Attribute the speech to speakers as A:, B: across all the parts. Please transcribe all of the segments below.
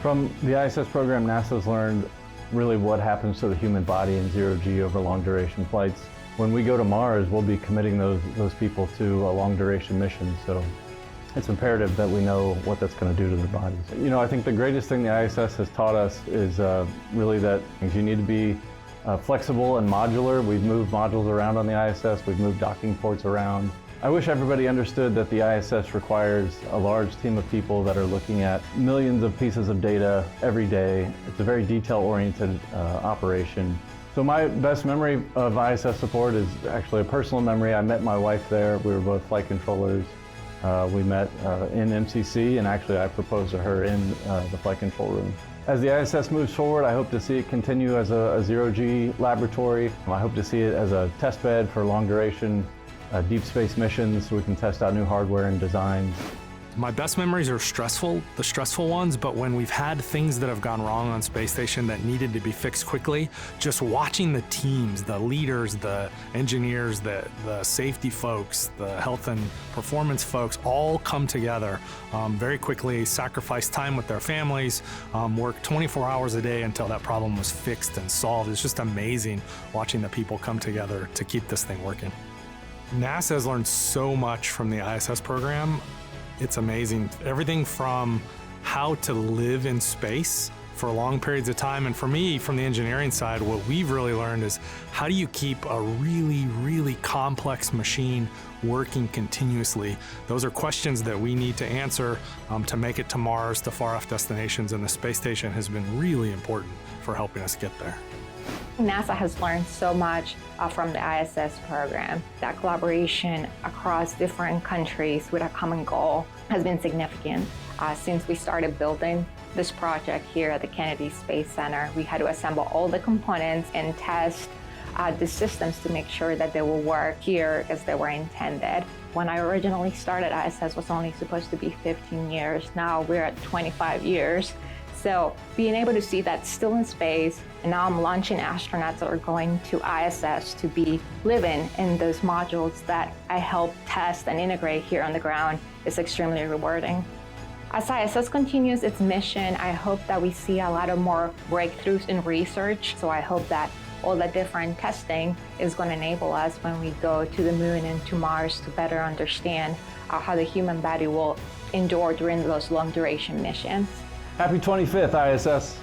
A: From the ISS program, NASA's learned really what happens to the human body in zero-G over long-duration flights. When we go to Mars, we'll be committing those people to a long-duration mission, so it's imperative that we know what that's going to do to their bodies. You know, I think the greatest thing the ISS has taught us is really that you need to be flexible and modular. We've moved modules around on the ISS, we've moved docking ports around. I wish everybody understood that the ISS requires a large team of people that are looking at millions of pieces of data every day. It's a very detail-oriented operation. So my best memory of ISS support is actually a personal memory. I met my wife there. We were both flight controllers. We met in MCC, and actually I proposed to her in the flight control room. As the ISS moves forward, I hope to see it continue as a zero-G laboratory. I hope to see it as a test bed for long-duration deep space missions so we can test out new hardware and designs.
B: My best memories are the stressful ones, but when we've had things that have gone wrong on space station that needed to be fixed quickly, just watching the teams, the leaders, the engineers, the safety folks, the health and performance folks all come together very quickly, sacrifice time with their families, work 24 hours a day until that problem was fixed and solved. It's just amazing watching the people come together to keep this thing working. NASA has learned so much from the ISS program. It's amazing. Everything from how to live in space for long periods of time. And for me, from the engineering side, what we've really learned is how do you keep a really, really complex machine working continuously? Those are questions that we need to answer to make it to Mars, to far off destinations, and the space station has been really important for helping us get there.
C: NASA has learned so much from the ISS program. That collaboration across different countries with a common goal has been significant. Since we started building this project here at the Kennedy Space Center, we had to assemble all the components and test the systems to make sure that they will work here as they were intended. When I originally started, ISS was only supposed to be 15 years. Now we're at 25 years. So being able to see that still in space, and now I'm launching astronauts that are going to ISS to be living in those modules that I help test and integrate here on the ground is extremely rewarding. As ISS continues its mission, I hope that we see a lot of more breakthroughs in research. So I hope that all the different testing is going to enable us when we go to the moon and to Mars to better understand how the human body will endure during those long duration missions.
A: Happy 25th, ISS.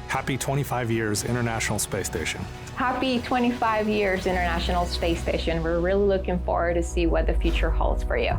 B: Happy 25 years, International Space Station.
C: Happy 25 years, International Space Station. We're really looking forward to see what the future holds for you.